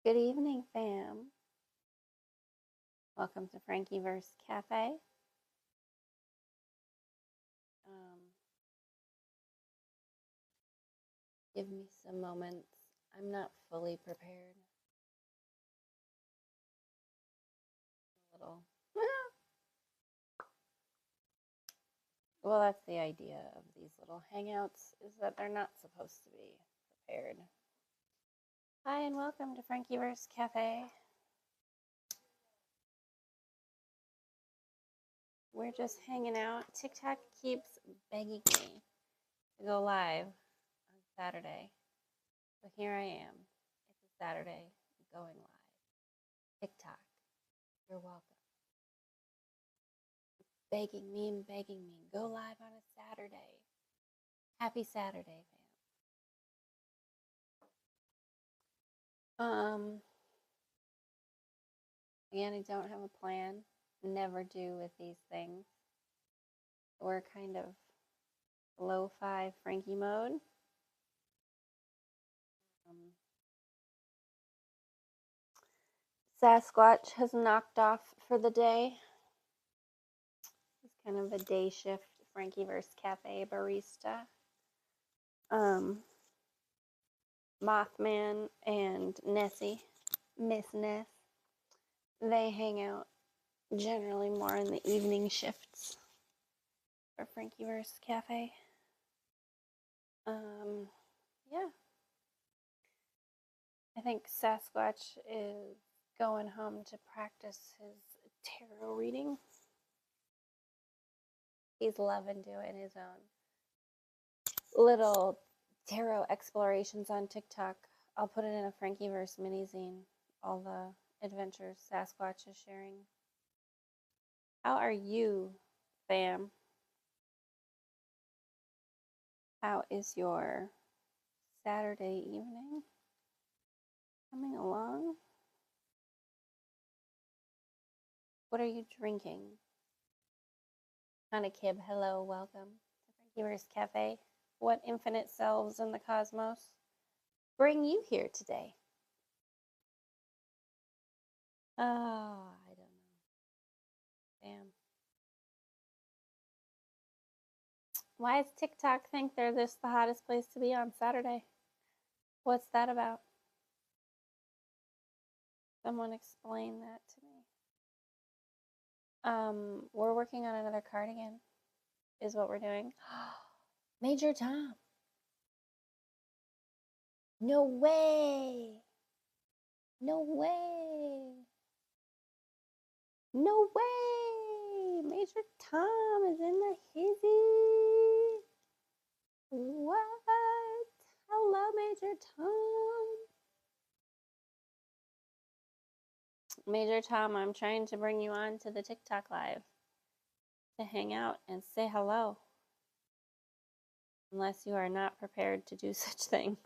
Good evening, fam. Welcome to FrankiVerse Cafe. Give me some moments. I'm not fully prepared. A little. Well, that's the idea of these little hangouts, is that they're not supposed to be prepared. Hi, and welcome to FrankiVerse Cafe. We're just hanging out. TikTok keeps begging me to go live on Saturday. So here I am. It's a Saturday, going live. TikTok, you're welcome. Begging me and begging me. Go live on a Saturday. Happy Saturday, fam. Again, I don't have a plan. Never do with these things. We're kind of lo-fi Frankie mode. Sasquatch has knocked off for the day. It's kind of a day shift FrankiVerse Cafe barista. Mothman and Nessie, Miss Ness, they hang out generally more in the evening shifts for FrankiVerse Cafe. Yeah. I think Sasquatch is going home to practice his tarot reading. He's loving doing his own little tarot explorations on TikTok. I'll put it in a FrankiVerse mini-zine, all the adventures Sasquatch is sharing. How are you, fam? How is your Saturday evening coming along? What are you drinking? Hana Kib, hello, welcome to FrankiVerse Cafe. What infinite selves in the cosmos bring you here today? Oh, I don't know. Damn. Why does TikTok think they're the hottest place to be on Saturday? What's that about? Someone explain that to me. We're working on another cardigan, is what we're doing. Major Tom. No way. No way. No way. Major Tom is in the hizzy. What? Hello, Major Tom. Major Tom, I'm trying to bring you on to the TikTok live to hang out and say hello. Unless you are not prepared to do such things,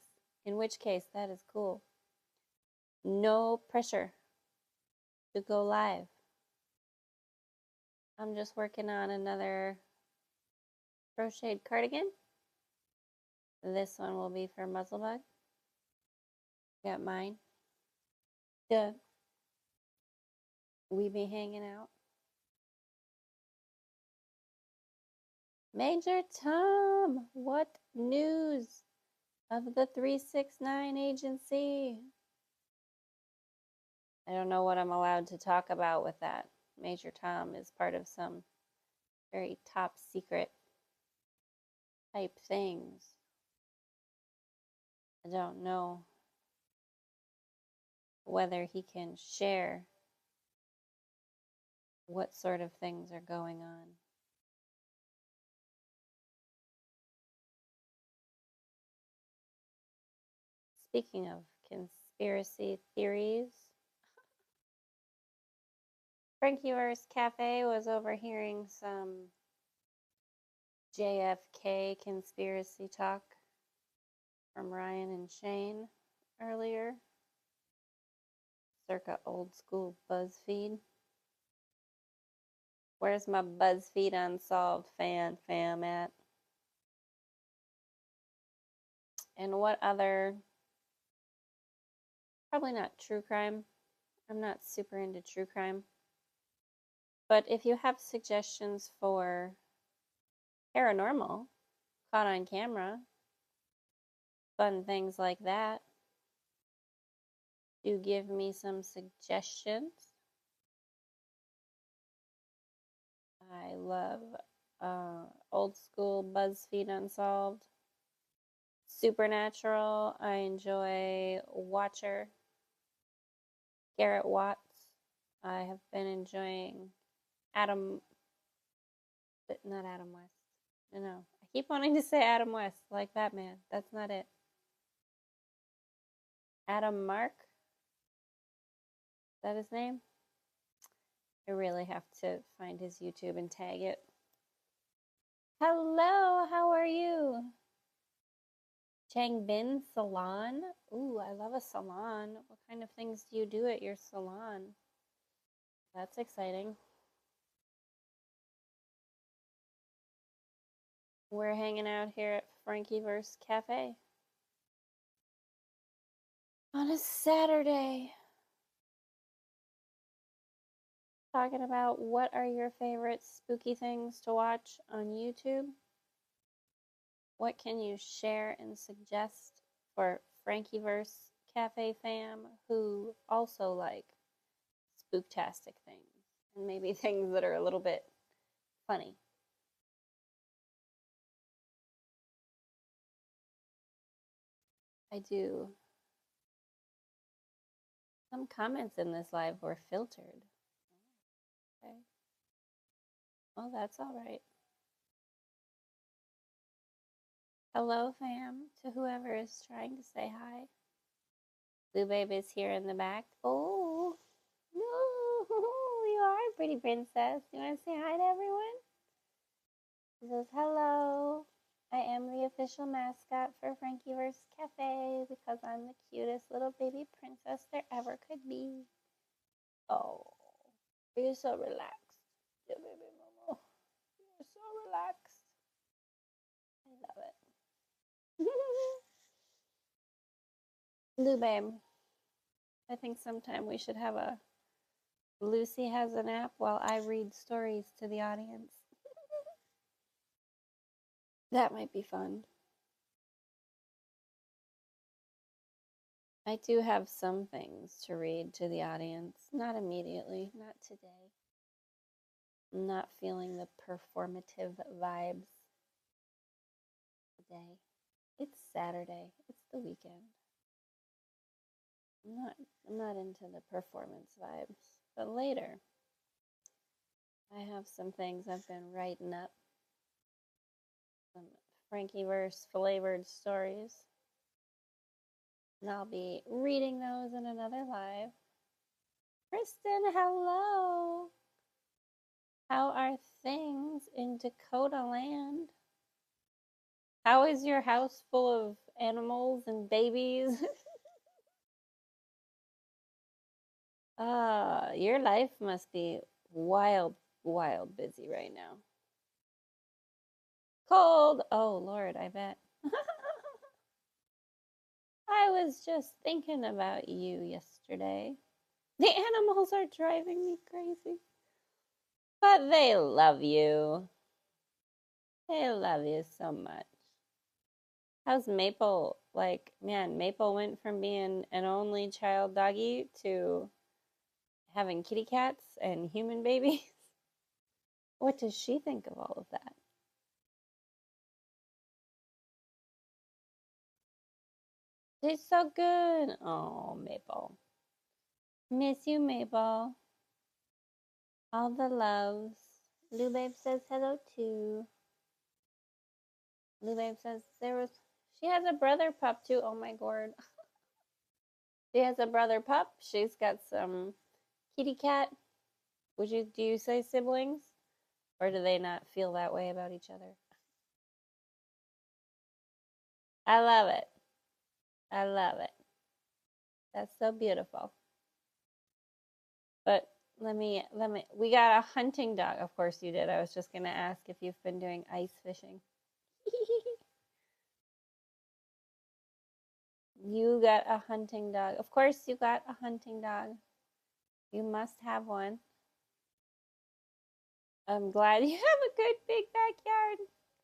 in which case that is cool. No pressure to go live. I'm just working on another crocheted cardigan. This one will be for Muzzlebug. Got mine. Done. We be hanging out. Major Tom, what news of the 369 agency? I don't know what I'm allowed to talk about with that. Major Tom is part of some very top secret type things. I don't know whether he can share what sort of things are going on. Speaking of conspiracy theories, FrankiVerse Cafe was overhearing some JFK conspiracy talk from Ryan and Shane earlier, circa old school BuzzFeed. Where's my BuzzFeed Unsolved fam at? And what other Probably not true crime. I'm not super into true crime. But if you have suggestions for paranormal, caught on camera, fun things like that, do give me some suggestions. I love old school BuzzFeed Unsolved. Supernatural. I enjoy Watcher. Garrett Watts. I have been enjoying Adam, but not Adam West. No, I keep wanting to say Adam West, like Batman. That's not it. Adam Mark. Is that his name? I really have to find his YouTube and tag it. Hello, how are you? Changbin Salon. Ooh, I love a salon. What kind of things do you do at your salon? That's exciting. We're hanging out here at FrankiVerse Cafe on a Saturday, talking about what are your favorite spooky things to watch on YouTube. What can you share and suggest for FrankiVerse Cafe fam who also like spooktastic things and maybe things that are a little bit funny? I do. Some comments in this live were filtered. Okay. Well, that's all right. Hello, fam, to whoever is trying to say hi. Blue Babe is here in the back. Oh, no, you are a pretty princess. You want to say hi to everyone? She says, hello. I am the official mascot for FrankiVerse Cafe because I'm the cutest little baby princess there ever could be. Oh, you're so relaxed. Yeah, baby mama. You're so relaxed. I love it. Blue Babe, I think sometime we should have a Lucy has an app while I read stories to the audience. That might be fun. I do have some things to read to the audience. Not immediately, not today. I'm not feeling the performative vibes today. It's Saturday. It's the weekend. I'm not into the performance vibes. But later, I have some things I've been writing up. Some FrankiVerse flavored stories. And I'll be reading those in another live. Kristen, hello. How are things in Dakota land? How is your house full of animals and babies? Your life must be wild busy right now. Cold. Oh, Lord, I bet. I was just thinking about you yesterday. The animals are driving me crazy. But they love you. They love you so much. How's Maple? Like, man, Maple went from being an only child doggy to having kitty cats and human babies. What does she think of all of that? She's so good. Oh, Maple. Miss you, Maple. All the loves. Blue Babe says hello too. Blue Babe says she has a brother pup too. Oh my god. She has a brother pup. She's got some kitty cat. Do you say siblings? Or do they not feel that way about each other? I love it. I love it. That's so beautiful. But we got a hunting dog. Of course you did. I was just going to ask if you've been doing ice fishing. You got a hunting dog. Of course you got a hunting dog. You must have one. I'm glad you have a good big backyard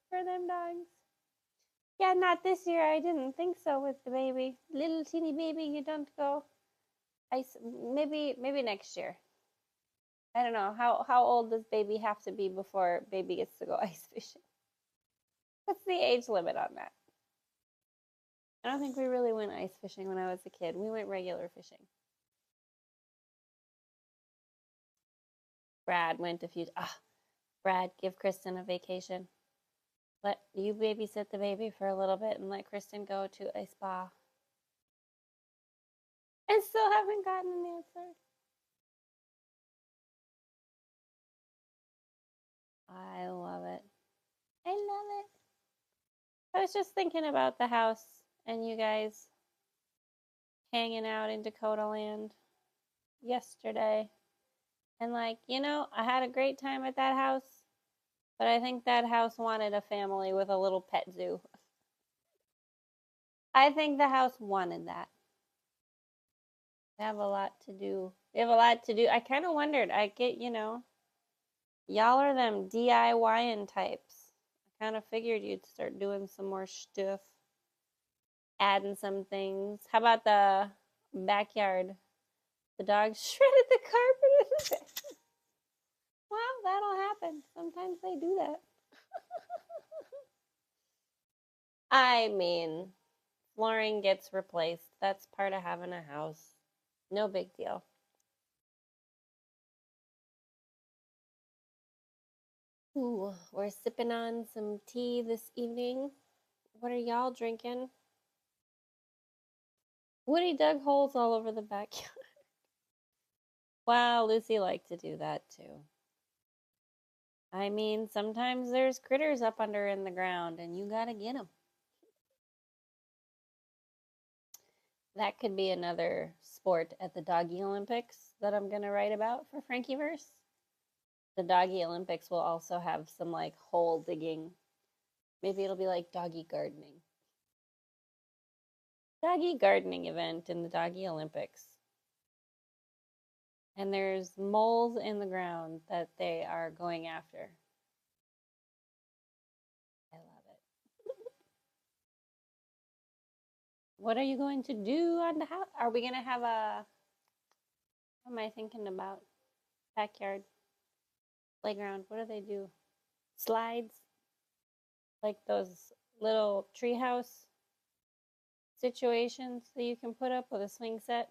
for them dogs. Yeah, not this year. I didn't think so with the baby. Little teeny baby, you don't go ice. Maybe next year. I don't know. How old does baby have to be before baby gets to go ice fishing? What's the age limit on that? I don't think we really went ice fishing when I was a kid. We went regular fishing. Brad went a few. Brad, give Kristen a vacation. Let you babysit the baby for a little bit and let Kristen go to a spa. And still haven't gotten an answer. I love it. I love it. I was just thinking about the house and you guys hanging out in Dakota land yesterday. And like, I had a great time at that house, but I think that house wanted a family with a little pet zoo. I think the house wanted that. They have a lot to do. I kind of wondered. I get, y'all are them DIYing types. I kind of figured you'd start doing some more stuff, adding some things. How about the backyard? The dog shredded the carpet in the bed. Well, that'll happen. Sometimes they do that. I mean, flooring gets replaced. That's part of having a house. No big deal. Ooh, we're sipping on some tea this evening. What are y'all drinking? Woody dug holes all over the backyard. Wow, Lucy liked to do that too. I mean, sometimes there's critters up under in the ground and you gotta get them. That could be another sport at the Doggy Olympics that I'm gonna write about for FrankiVerse. The Doggy Olympics will also have some like hole digging. Maybe it'll be like doggy gardening. Doggy gardening event in the Doggy Olympics. And there's moles in the ground that they are going after. I love it. What are you going to do on the house? Are we going to have a, what am I thinking about? Backyard, playground. What do they do? Slides? Like those little treehouse situations that you can put up with a swing set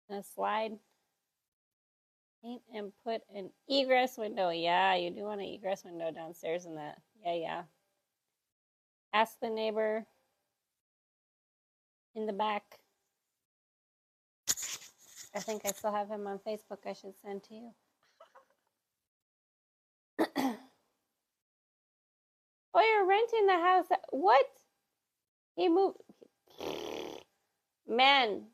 and a slide. Paint and put an egress window. Yeah, you do want an egress window downstairs in that. Yeah. Ask the neighbor in the back. I think I still have him on Facebook. I should send to you. Oh, you're renting the house. What? He moved. Man,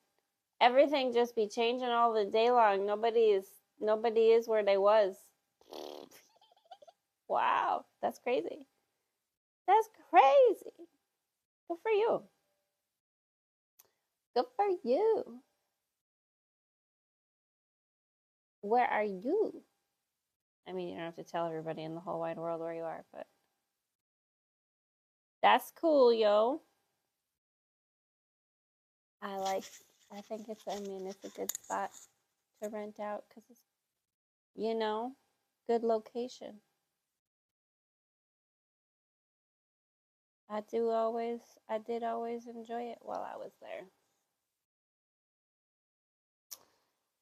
everything just be changing all the day long. Nobody is where they was. Wow, that's crazy. That's crazy. Good for you. Good for you. Where are you? I mean, you don't have to tell everybody in the whole wide world where you are, but that's cool, yo. I think it's a good spot to rent out because it's, good location. I did always enjoy it while I was there.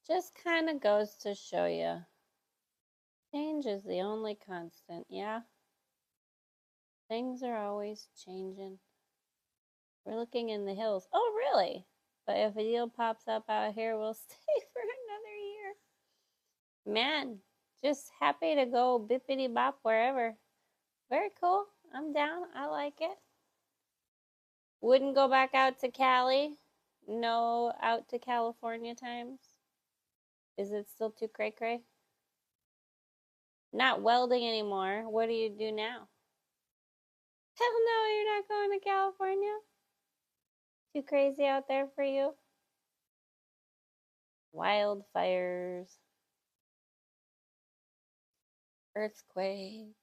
Just kind of goes to show you, change is the only constant, yeah? Things are always changing. We're looking in the hills. Oh, really? But if a deal pops up out here, we'll stay for another year. Man, just happy to go bippity bop wherever. Very cool. I'm down. I like it. Wouldn't go back out to Cali. No out to California times. Is it still too cray-cray? Not welding anymore. What do you do now? Hell no, you're not going to California. Too crazy out there for you? Wildfires, earthquakes.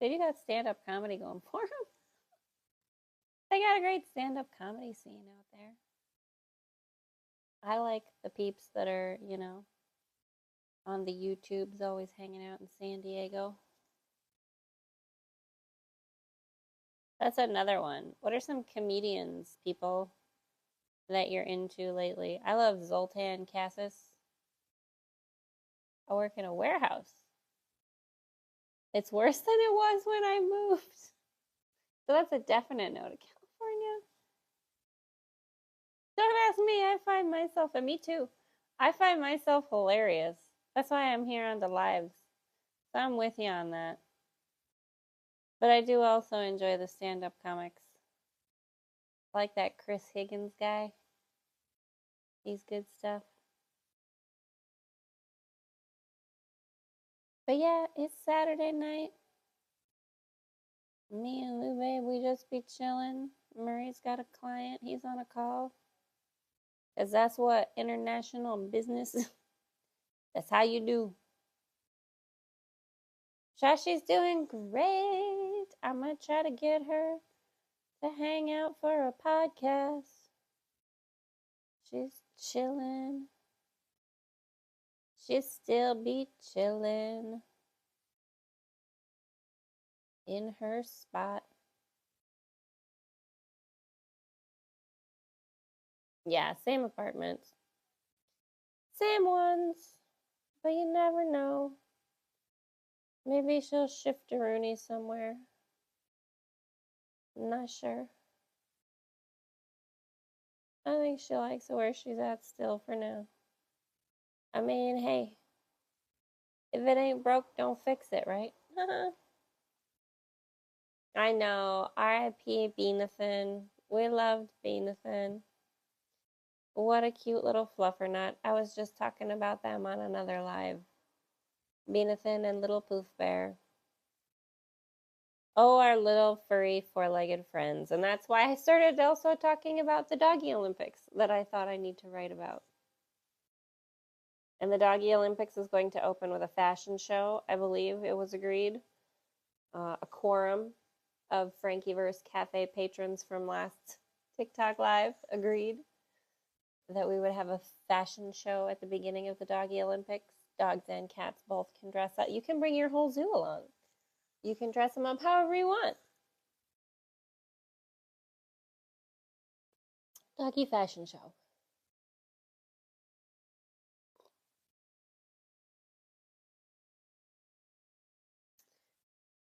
They do got stand-up comedy going for them. They got a great stand-up comedy scene out there. I like the peeps that are, you know, on the YouTubes, always hanging out in San Diego. That's another one. What are some comedians, people, that you're into lately? I love Zoltan Cassis. I work in a warehouse. It's worse than it was when I moved. So that's a definite no to California. Don't ask me. I find myself, and me too, I find myself hilarious. That's why I'm here on the lives. So I'm with you on that. But I do also enjoy the stand-up comics. I like that Chris Higgins guy. He's good stuff. But yeah, it's Saturday night. Me and Lou Babe, we just be chilling. Murray's got a client. He's on a call. Because that's what international business, that's how you do. Shashi's doing great. I'm going to try to get her to hang out for a podcast. She's chilling. She'll still be chilling in her spot. Yeah, same apartments. Same ones. But you never know. Maybe she'll shift to Rooney somewhere. I'm not sure. I think she likes where she's at still for now. I mean, hey, if it ain't broke, don't fix it, right? I know. R.I.P. Beanathan. We loved Beanathan. What a cute little fluffer nut. I was just talking about them on another live. Beanathan and Little Poof Bear. Oh, our little furry four-legged friends. And that's why I started also talking about the Doggy Olympics that I thought I need to write about. And the Doggy Olympics is going to open with a fashion show. I believe it was agreed. A quorum of FrankiVerse Cafe patrons from last TikTok Live agreed that we would have a fashion show at the beginning of the Doggy Olympics. Dogs and cats both can dress up. You can bring your whole zoo along. You can dress them up however you want. Doggy fashion show.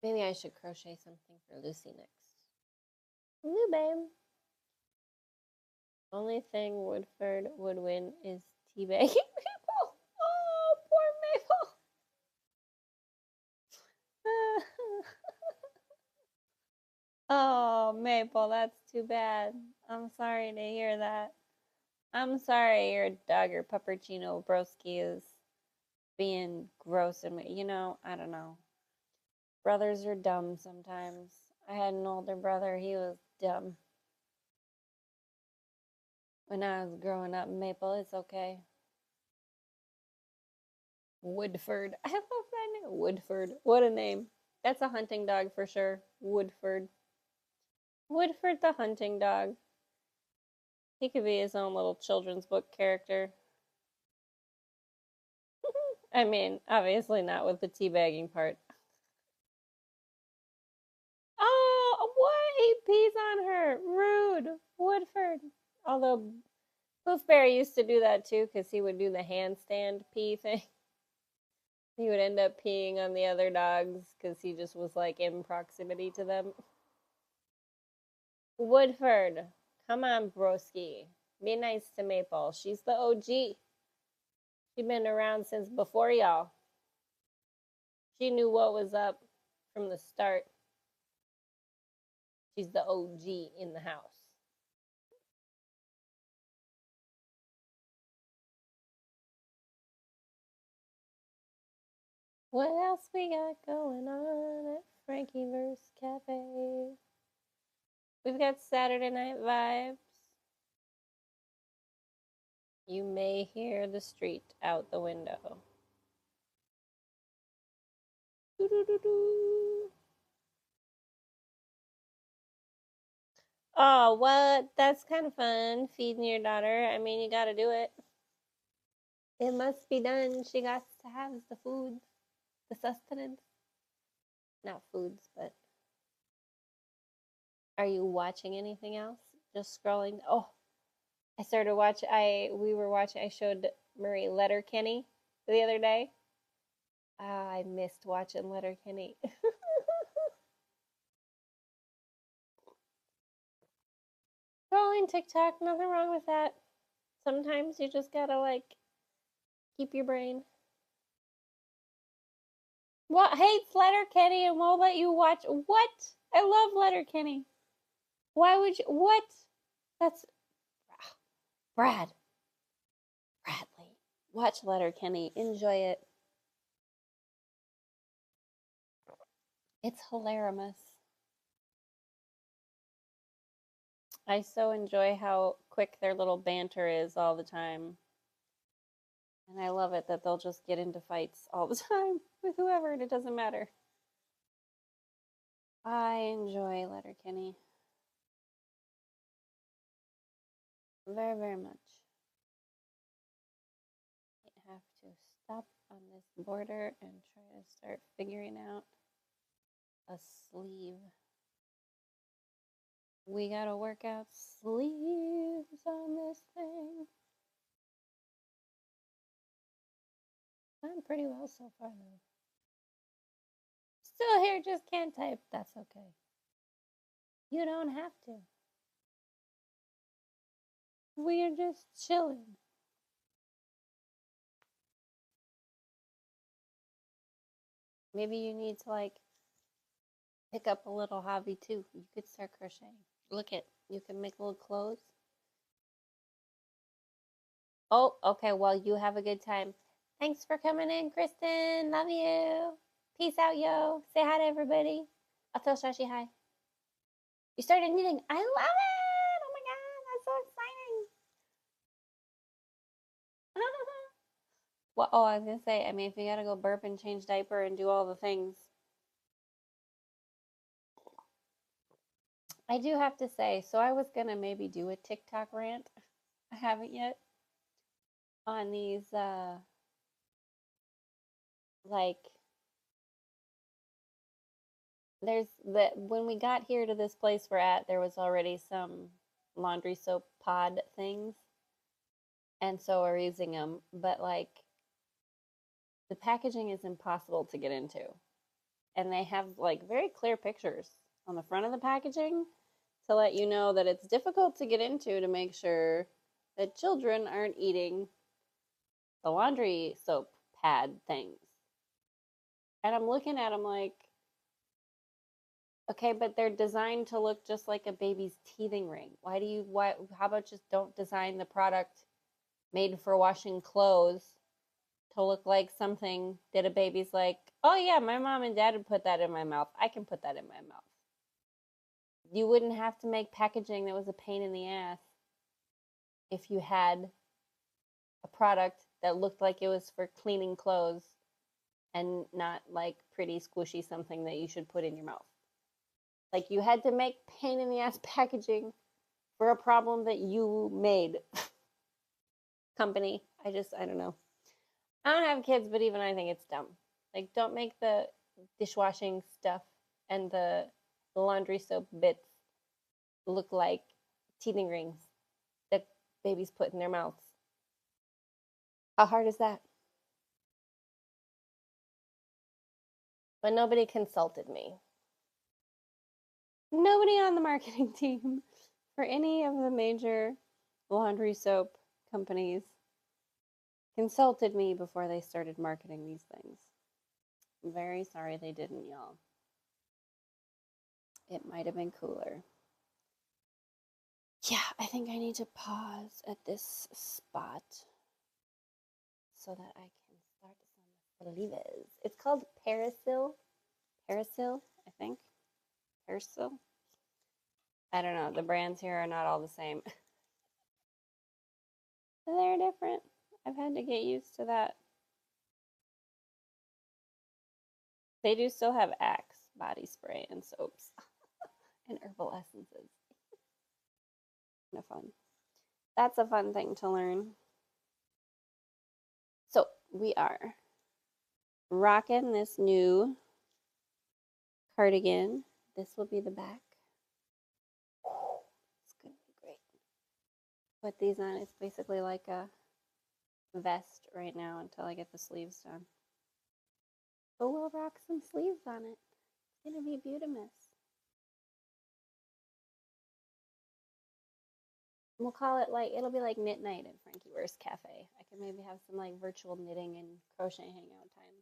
Maybe I should crochet something for Lucy next. Lou Babe. Only thing Woodford would win is teabagging Maple. Oh, poor Maple. Oh, Maple, that's too bad. I'm sorry to hear that. I'm sorry your dog or Puppercino Broski is being gross and, you know, I don't know. Brothers are dumb sometimes. I had an older brother, he was dumb. When I was growing up, Maple, it's okay. Woodford. I love that name. Woodford. What a name. That's a hunting dog for sure. Woodford. Woodford the hunting dog. He could be his own little children's book character. I mean, obviously not with the teabagging part. Oh, what? He pees on her. Rude. Woodford. Although Poof Bear used to do that too, because he would do the handstand pee thing. He would end up peeing on the other dogs because he just was like in proximity to them. Woodford, come on, broski. Be nice to Maple. She's the OG. She's been around since before y'all. She knew what was up from the start. She's the OG in the house. What else we got going on at FrankiVerse Cafe? We've got Saturday Night Vibes. You may hear the street out the window. Doo-doo-doo-doo. Oh, what? That's kind of fun, feeding your daughter. I mean, you gotta do it. It must be done. She got to have the food, the sustenance. Not foods, but are you watching anything else? Just scrolling. Oh, I started watching. We were watching. I showed Marie Letterkenny the other day. I missed watching Letterkenny. Scrolling TikTok, nothing wrong with that. Sometimes you just gotta like keep your brain. What hates Letterkenny and won't let you watch? What? I love Letterkenny. Why would you? What? That's Bradley. Watch Letterkenny. Enjoy it. It's hilarious. I so enjoy how quick their little banter is all the time. And I love it that they'll just get into fights all the time with whoever, and it doesn't matter. I enjoy Letterkenny very, very much. I have to stop on this border and try to start figuring out a sleeve. We gotta work out sleeves on this thing. Done pretty well so far though. Still here, just can't type. That's okay. You don't have to. We are just chilling. Maybe you need to like pick up a little hobby too. You could start crocheting. Look at, you can make little clothes. Oh, okay. Well, you have a good time. Thanks for coming in, Kristen. Love you. Peace out, yo. Say hi to everybody. I'll tell Shashi hi. You started knitting. I love it. Oh my God. That's so exciting. Well, oh, I was going to say, I mean, if you got to go burp and change diaper and do all the things. I do have to say, so I was going to maybe do a TikTok rant. I haven't yet. On these, like, there's the, when we got here to this place we're at, there was already some laundry soap pod things. And so we're using them. But, like, the packaging is impossible to get into. And they have, like, very clear pictures on the front of the packaging to let you know that it's difficult to get into to make sure that children aren't eating the laundry soap pad things. And I'm looking at them like, okay, but they're designed to look just like a baby's teething ring. How about just don't design the product made for washing clothes to look like something that a baby's like, oh yeah, my mom and dad would put that in my mouth. I can put that in my mouth. You wouldn't have to make packaging that was a pain in the ass if you had a product that looked like it was for cleaning clothes and not like pretty squishy something that you should put in your mouth. Like you had to make pain in the ass packaging for a problem that you made. Company. I don't know. I don't have kids, but even I think it's dumb. Like, don't make the dishwashing stuff and the laundry soap bits look like teething rings that babies put in their mouths. How hard is that? But nobody consulted me. Nobody on the marketing team for any of the major laundry soap companies consulted me before they started marketing these things. I'm very sorry they didn't, y'all. It might have been cooler. Yeah, I think I need to pause at this spot so that I can start some sleeves. It's called Parasil. Parasil, I think. Parasil. I don't know. The brands here are not all the same. They're different. I've had to get used to that. They do still have Axe body spray and soaps and herbal essences. Kind of fun. That's a fun thing to learn. So we are rocking this new cardigan. This will be the back. It's gonna be great. Put these on. It's basically like a vest right now until I get the sleeves done. But we'll rock some sleeves on it. It's gonna be beautimous. We'll call it like, it'll be like knit night at FrankiVerse Cafe. I can maybe have some like virtual knitting and crochet hangout time.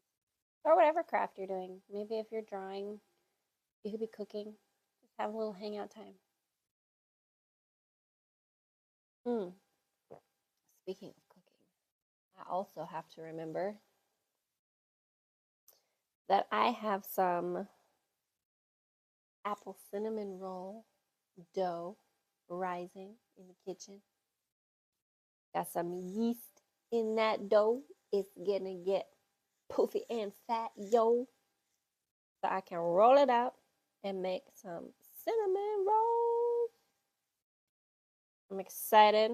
Or whatever craft you're doing. Maybe if you're drawing, you could be cooking. Just have a little hangout time. Speaking of cooking, I also have to remember that I have some apple cinnamon roll dough rising in the kitchen. Got some yeast in that dough. It's gonna get poofy and fat, yo. So I can roll it out and make some cinnamon rolls. I'm excited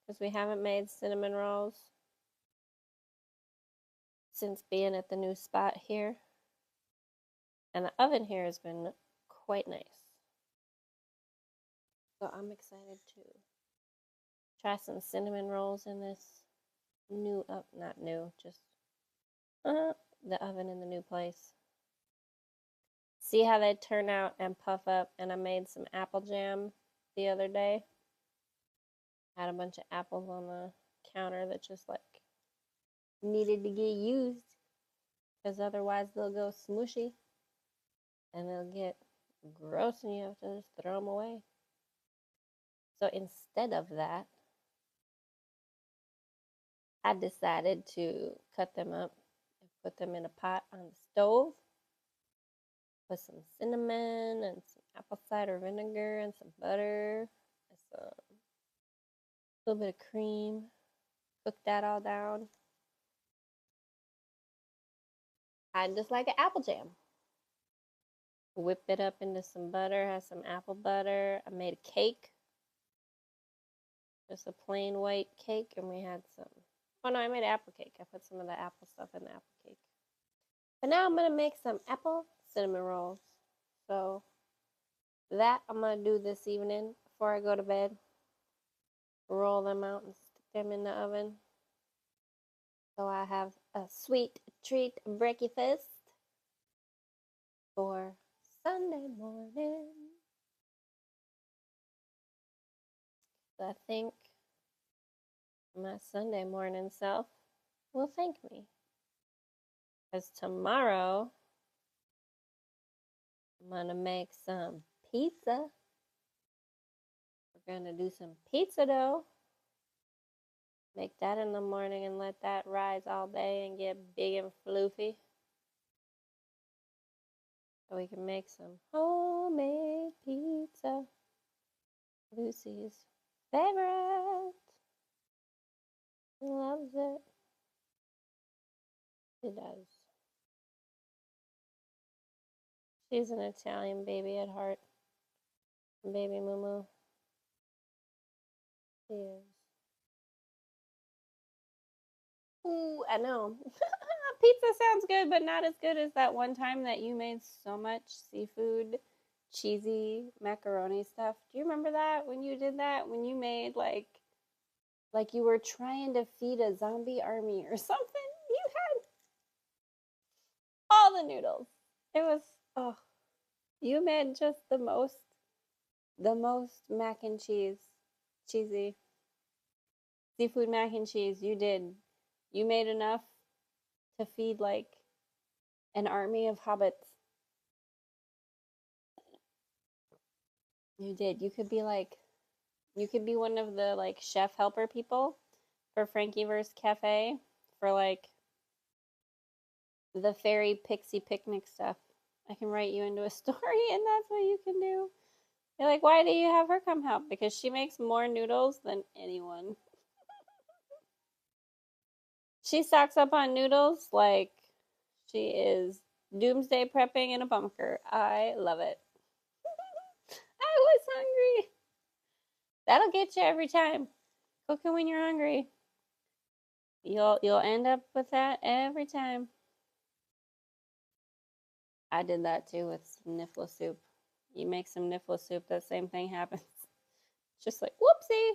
because we haven't made cinnamon rolls since being at the new spot here. And the oven here has been quite nice. So I'm excited to try some cinnamon rolls in this new, not new, just the oven in the new place. See how they turn out and puff up. And I made some apple jam the other day. Had a bunch of apples on the counter that just like needed to get used because otherwise they'll go smushy and they'll get gross and you have to just throw them away. So instead of that, I decided to cut them up and put them in a pot on the stove. Put some cinnamon and some apple cider vinegar and some butter and some little bit of cream. Cook that all down. I just like an apple jam. Whip it up into some butter. Have some apple butter. I made a cake. Just a plain white cake, and we had some. Oh no, I made apple cake. I put some of the apple stuff in the apple cake. But now I'm gonna make some apple cinnamon rolls. So that I'm gonna do this evening before I go to bed. Roll them out and stick them in the oven. So I have a sweet treat breakfast for Sunday morning. So I think my Sunday morning self will thank me. Because tomorrow I'm gonna make some pizza. We're gonna do some pizza dough. Make that in the morning and let that rise all day and get big and floofy. So we can make some homemade pizza. Lucy's favorite. She loves it. She does. She's an Italian baby at heart. Baby Moo Moo. She is. Ooh, I know. Pizza sounds good, but not as good as that one time that you made so much seafood, cheesy macaroni stuff. Do you remember that when you did that? When you made like you were trying to feed a zombie army or something? You had all the noodles. It was, oh, you made just the most mac and cheese, cheesy seafood mac and cheese. You did. You made enough to feed like an army of hobbits. You did. You could be one of the like chef helper people for FrankiVerse Cafe for like the fairy pixie picnic stuff. I can write you into a story and that's what you can do. You're like, why do you have her come help? Because she makes more noodles than anyone. She stocks up on noodles like she is doomsday prepping in a bunker. I love it. I was hungry. That'll get you every time. Cooking when you're hungry. You'll end up with that every time. I did that too with some niffler soup. You make some niffler soup, that same thing happens. It's just like, whoopsie,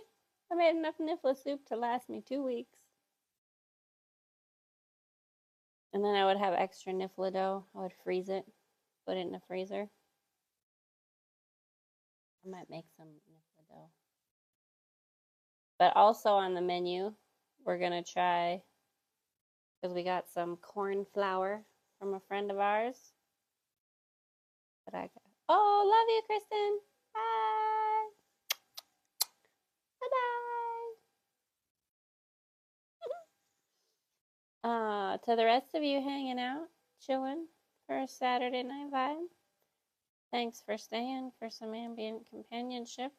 I made enough niffler soup to last me 2 weeks. And then I would have extra niffler dough. I would freeze it, put it in the freezer. I might make some niffler dough. But also on the menu, we're going to try, because we got some corn flour from a friend of ours. But I got, oh, love you, Kristen. Bye. Bye-bye. To the rest of you hanging out, chilling for a Saturday night vibe, thanks for staying for some ambient companionship.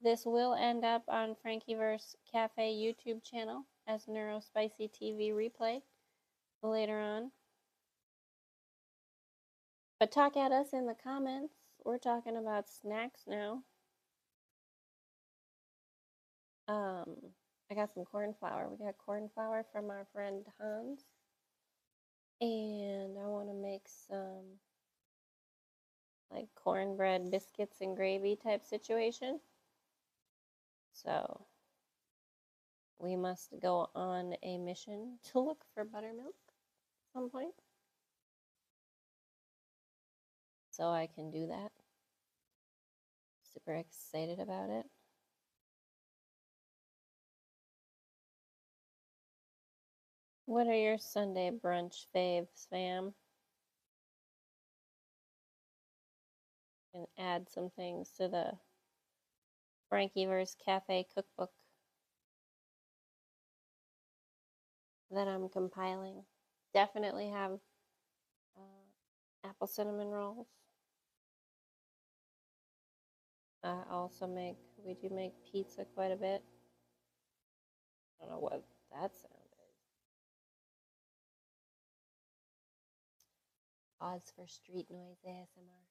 This will end up on FrankiVerse Cafe YouTube channel as Neurospicy TV replay later on. But talk at us in the comments. We're talking about snacks now. I got some corn flour. We got corn flour from our friend Hans. And I want to make some like cornbread biscuits and gravy type situation. So we must go on a mission to look for buttermilk at some point. So I can do that. Super excited about it. What are your Sunday brunch faves, fam? And add some things to the FrankiVerse Cafe cookbook that I'm compiling. Definitely have apple cinnamon rolls. I also we do make pizza quite a bit. I don't know what that sound is. Pause for street noise ASMR.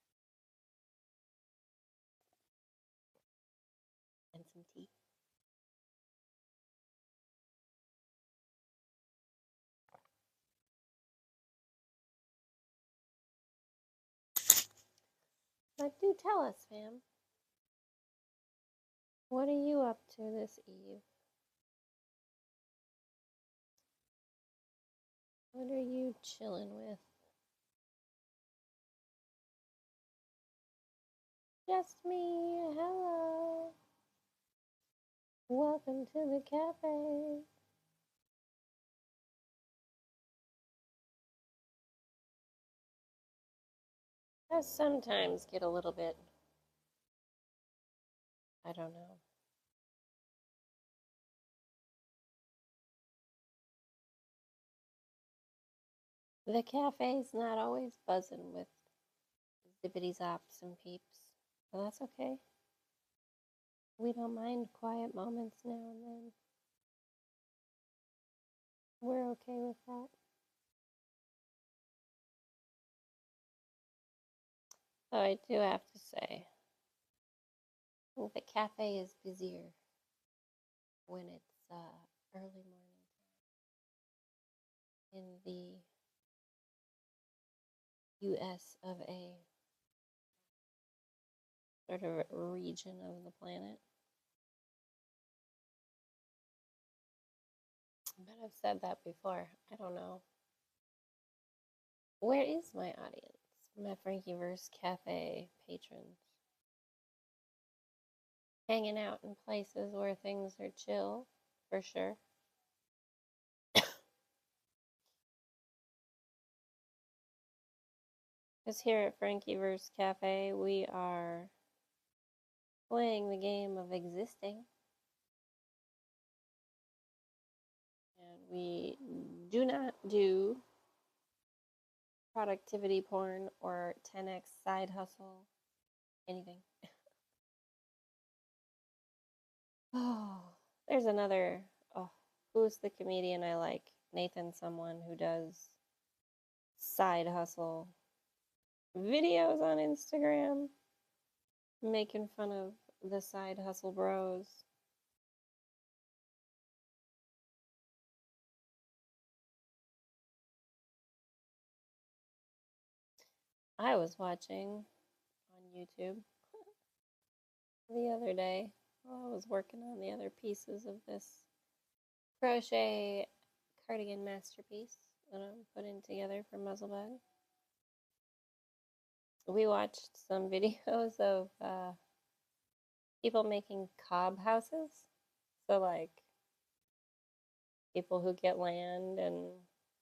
And some tea. But do tell us, fam. What are you up to this eve? What are you chilling with? Just me, hello. Welcome to the cafe. I sometimes get a little bit, I don't know. The cafe's not always buzzing with zippity zops and peeps, but that's okay. We don't mind quiet moments now and then. We're okay with that. So I do have to say, I think the cafe is busier when it's early morning in the US of A sort of region of the planet. But I've said that before. I don't know. Where is my audience? My FrankiVerse Cafe patrons. Hanging out in places where things are chill, for sure. Because here at FrankiVerse Cafe, we are playing the game of existing. And we do not do productivity porn or 10x side hustle, anything. Oh, there's another, oh, who's the comedian I like? Nathan someone who does side hustle videos on Instagram making fun of the side hustle bros. I was watching on YouTube the other day while I was working on the other pieces of this crochet cardigan masterpiece that I'm putting together for Muzzlebug. We watched some videos of people making cob houses. So, like, people who get land and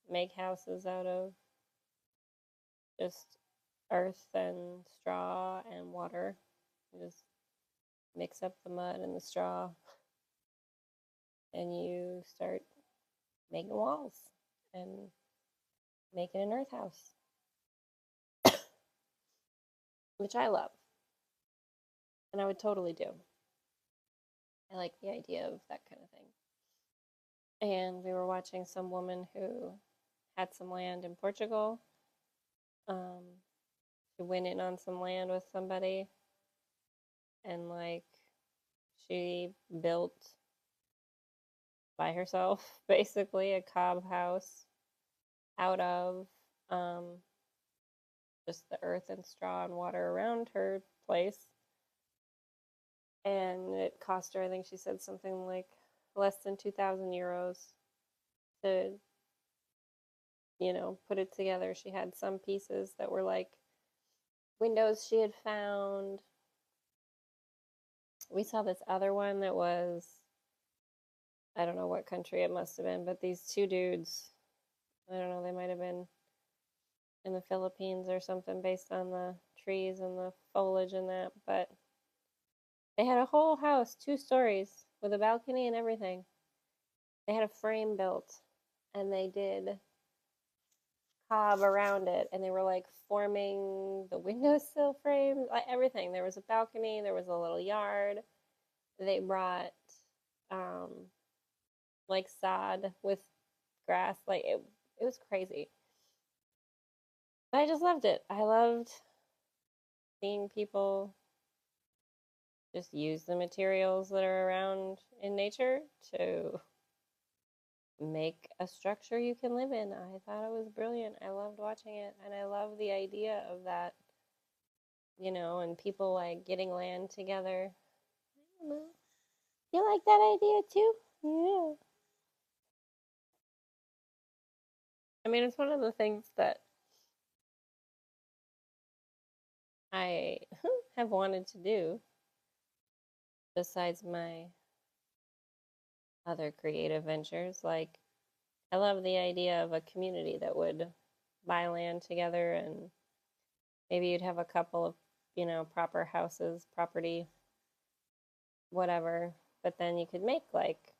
make houses out of just earth and straw and water. You just mix up the mud and the straw, and you start making walls and making an earth house, which I love, and I would totally do. I like the idea of that kind of thing. And we were watching some woman who had some land in Portugal. She went in on some land with somebody, and like she built by herself basically a cob house out of just the earth and straw and water around her place. And it cost her, I think she said something like less than 2,000 euros to, put it together. She had some pieces that were like windows she had found. We saw this other one that was, I don't know what country it must have been, but these two dudes, I don't know, they might have been in the Philippines or something based on the trees and the foliage and that, but they had a whole house, 2 stories, with a balcony and everything. They had a frame built, and they did cob around it, and they were like forming the windowsill frame, like everything. There was a balcony, there was a little yard. They brought like sod with grass, like it was crazy. I just loved it. I loved seeing people just use the materials that are around in nature to make a structure you can live in. I thought it was brilliant. I loved watching it, and I love the idea of that, and people like getting land together. I don't know. You like that idea too? Yeah. I mean, it's one of the things that I have wanted to do besides my other creative ventures. Like, I love the idea of a community that would buy land together, and maybe you'd have a couple of, proper houses, property, whatever, but then you could make like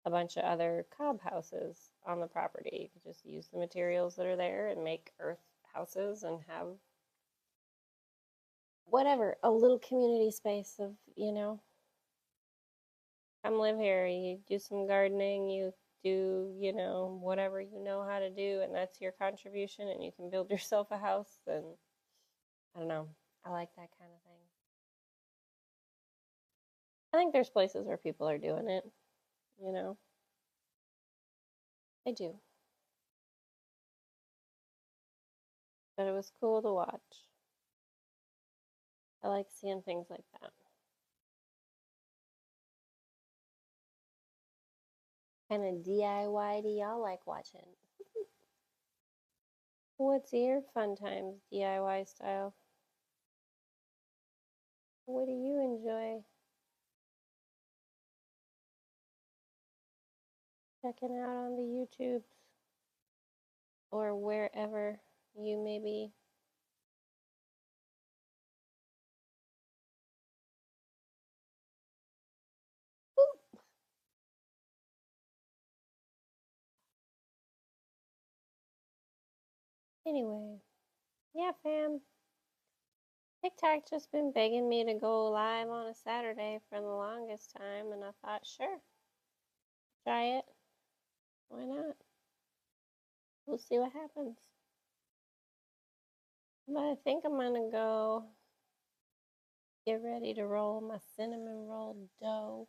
a bunch of other cob houses on the property. You could just use the materials that are there and make earth houses and have whatever, a little community space of, come live here, you do some gardening, you do, whatever you know how to do, and that's your contribution, and you can build yourself a house. And I don't know, I like that kind of thing. I think there's places where people are doing it, I do. But it was cool to watch. I like seeing things like that. Kind of DIY do y'all like watching? What's your fun times DIY style? What do you enjoy checking out on the YouTubes or wherever you may be? Anyway, yeah, fam. TikTok just been begging me to go live on a Saturday for the longest time, and I thought, sure, Try it. Why not? We'll see what happens. But I think I'm gonna go get ready to roll my cinnamon roll dough.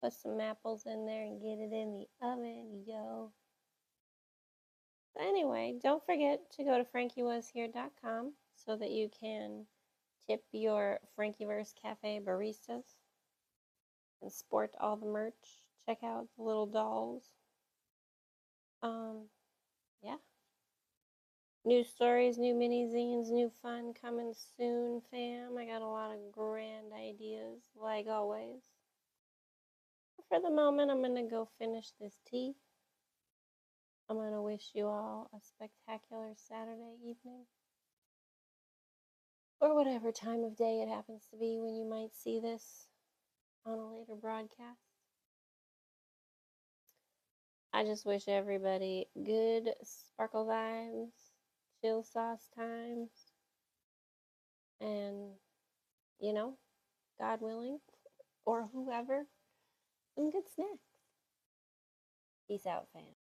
Put some apples in there and get it in the oven, yo. But anyway, don't forget to go to FrankiWasHere.com so that you can tip your FrankiVerse Cafe baristas and sport all the merch. Check out the little dolls. Yeah. New stories, new mini zines, new fun coming soon, fam. I got a lot of grand ideas, like always. For the moment, I'm going to go finish this tea. I'm going to wish you all a spectacular Saturday evening, or whatever time of day it happens to be when you might see this on a later broadcast. I just wish everybody good sparkle vibes, chill sauce times, and, you know, God willing, or whoever, some good snacks. Peace out, fam.